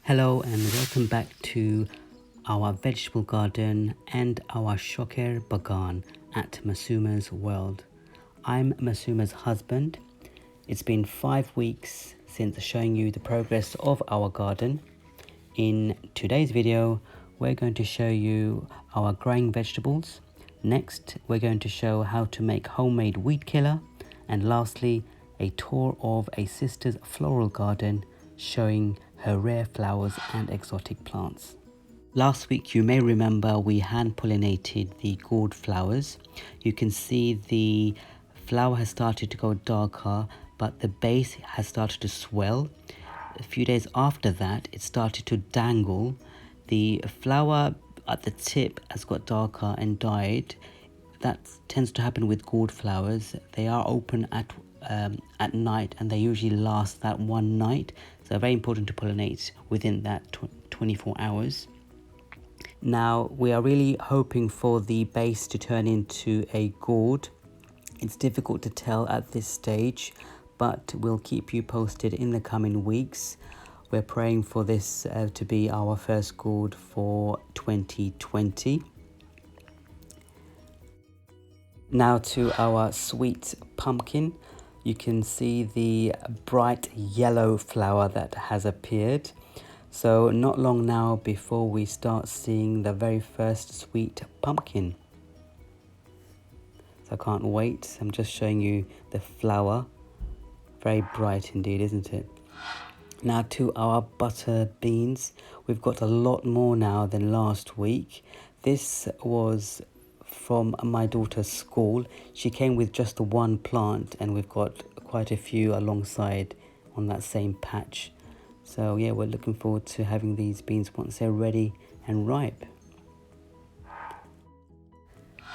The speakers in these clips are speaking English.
Hello and welcome back to our vegetable garden and our Shokher Bagan at Masuma's World. I'm Masuma's husband. It's been 5 weeks since showing you the progress of our garden. In today's video, we're going to show you our growing vegetables. Next, we're going to show how to make homemade weed killer. And lastly, a tour of a sister's floral garden showing her rare flowers and exotic plants. Last week, you may remember we hand pollinated the gourd flowers. You can see the flower has started to go darker, but the base has started to swell. A few days after that, it started to dangle. The flower at the tip has got darker and died. That tends to happen with gourd flowers. They are open at night and they usually last that one night. So very important to pollinate within that 24 hours. Now we are really hoping for the base to turn into a gourd. It's difficult to tell at this stage, but we'll keep you posted in the coming weeks. We're praying for this to be our first gourd for 2020. Now to our sweet pumpkin. You can see the bright yellow flower that has appeared. So not long now before we start seeing the very first sweet pumpkin. So I can't wait. I'm just showing you the flower. Very bright indeed, isn't it? Now to our butter beans. We've got a lot more now than last week. This was from my daughter's school. She came with just the one plant and we've got quite a few alongside on that same patch. So yeah, we're looking forward to having these beans once they're ready and ripe.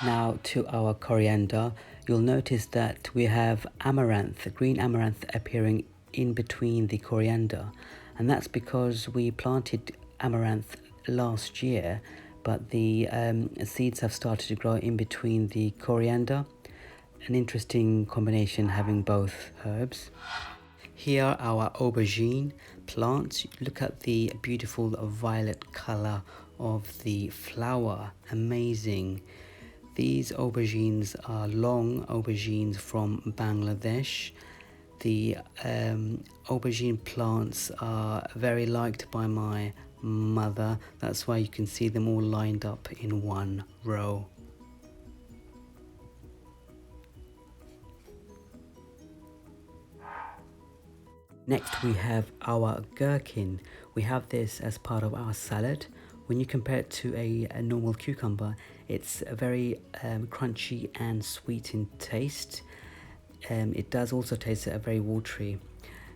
Now to our coriander. You'll notice that we have amaranth, green amaranth appearing in between the coriander, and that's because we planted amaranth last year, but the seeds have started to grow in between the coriander. An interesting combination having both herbs. Here are our aubergine plants. Look at the beautiful violet color of the flower. Amazing. These aubergines are long aubergines from Bangladesh. The aubergine plants are very liked by my mother. That's why you can see them all lined up in one row. Next we have our gherkin. We have this as part of our salad. When you compare it to a normal cucumber, it's very crunchy and sweet in taste. It does also taste very watery.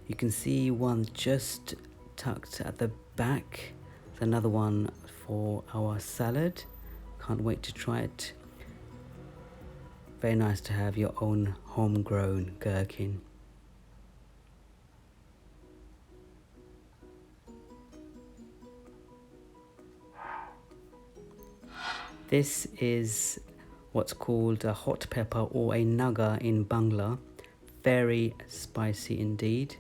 You can see one just tucked at the back. There's another one for our salad. Can't wait to try it. Very nice to have your own homegrown gherkin. This is what's called a hot pepper or a naga in Bangla. Very spicy indeed.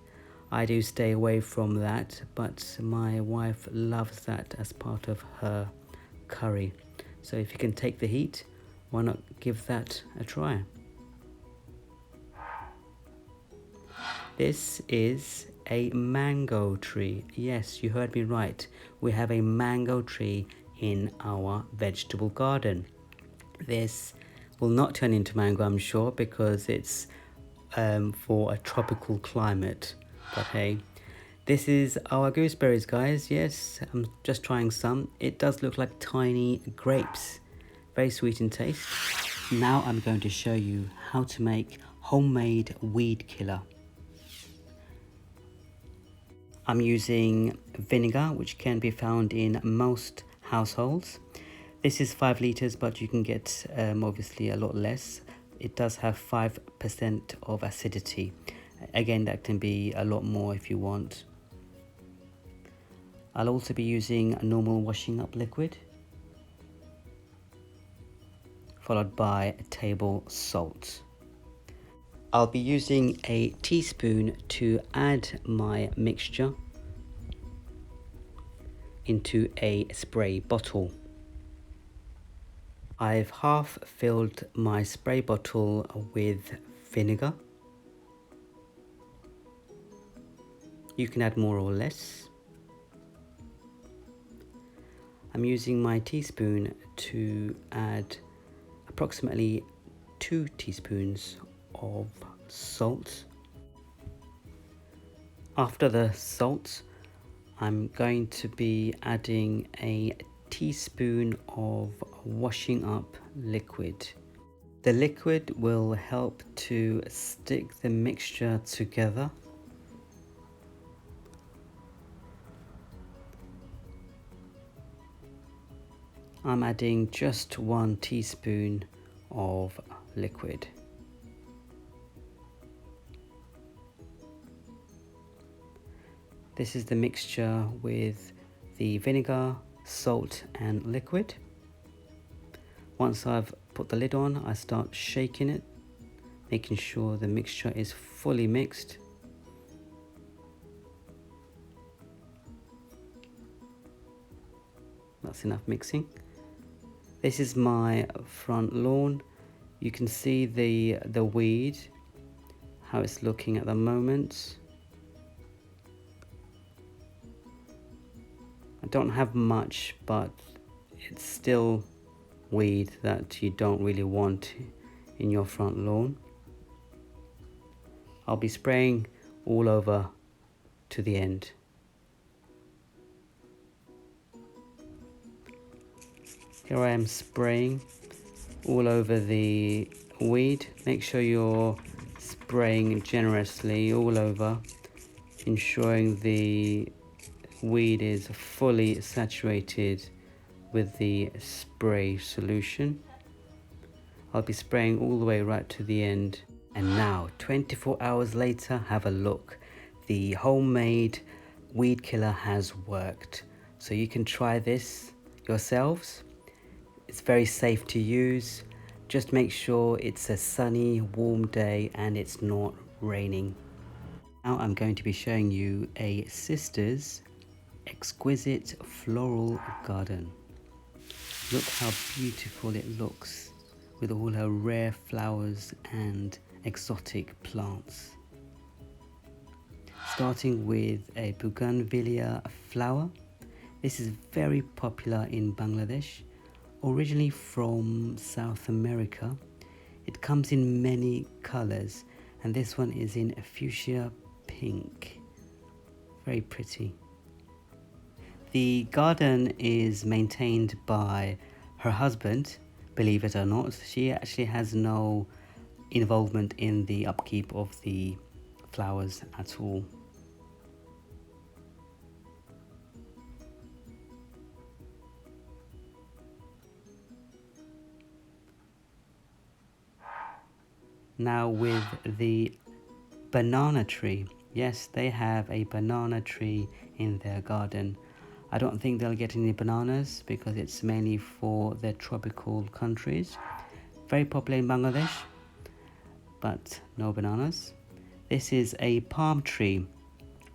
I do stay away from that, but my wife loves that as part of her curry. So if you can take the heat, why not give that a try? This is a mango tree. Yes, you heard me right. We have a mango tree in our vegetable garden. This will not turn into mango, I'm sure, because it's for a tropical climate. But hey, this is our gooseberries, guys. Yes, I'm just trying some. It does look like tiny grapes. Very sweet in taste. Now I'm going to show you how to make homemade weed killer. I'm using vinegar, which can be found in most households. This is 5 liters, but you can get obviously a lot less. It does have 5% of acidity. Again, that can be a lot more if you want. I'll also be using a normal washing up liquid, followed by table salt. I'll be using a teaspoon to add my mixture. into a spray bottle. I've half filled my spray bottle with vinegar. You can add more or less. I'm using my teaspoon to add approximately 2 teaspoons of salt. After the salt, I'm going to be adding a teaspoon of washing up liquid. The liquid will help to stick the mixture together. I'm adding just 1 teaspoon of liquid. This is the mixture with the vinegar, salt and liquid. Once I've put the lid on, I start shaking it, making sure the mixture is fully mixed. That's enough mixing. This is my front lawn. You can see the weed, how it's looking at the moment. I don't have much, but it's still weed that you don't really want in your front lawn. I'll be spraying all over to the end. Here I am spraying all over the weed. Make sure you're spraying generously all over, ensuring the weed is fully saturated with the spray solution. I'll be spraying all the way right to the end. And now, 24 hours later, have a look. The homemade weed killer has worked. So you can try this yourselves. It's very safe to use. Just make sure it's a sunny, warm day and it's not raining. Now I'm going to be showing you a sister's exquisite floral garden. Look how beautiful it looks with all her rare flowers and exotic plants. Starting with a Bougainvillea flower. This is very popular in Bangladesh. Originally from South America, it comes in many colors, and this one is in fuchsia pink. Very pretty. The garden is maintained by her husband, believe it or not. She actually has no involvement in the upkeep of the flowers at all. Now with the banana tree. Yes, they have a banana tree in their garden. I don't think they'll get any bananas because it's mainly for the tropical countries. Very popular in Bangladesh, but no bananas. This is a palm tree.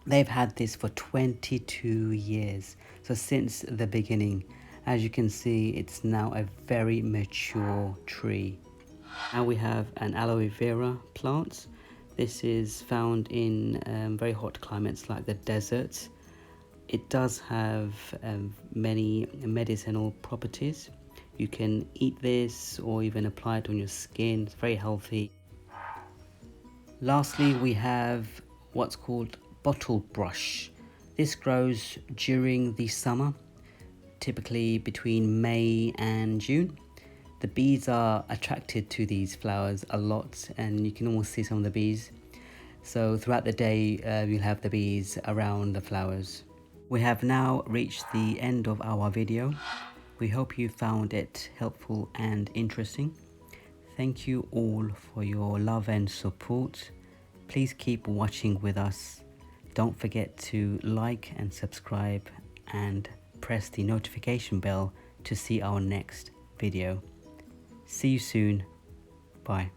They've had this for 22 years. So since the beginning, as you can see, it's now a very mature tree. Now we have an aloe vera plant. This is found in very hot climates like the desert. It does have many medicinal properties. You can eat this or even apply it on your skin. It's very healthy. Lastly, we have what's called bottle brush. This grows during the summer, typically between May and June. The bees are attracted to these flowers a lot, and you can almost see some of the bees. So throughout the day, you'll have the bees around the flowers. We have now reached the end of our video. We hope you found it helpful and interesting. Thank you all for your love and support. Please keep watching with us. Don't forget to like and subscribe and press the notification bell to see our next video. See you soon. Bye.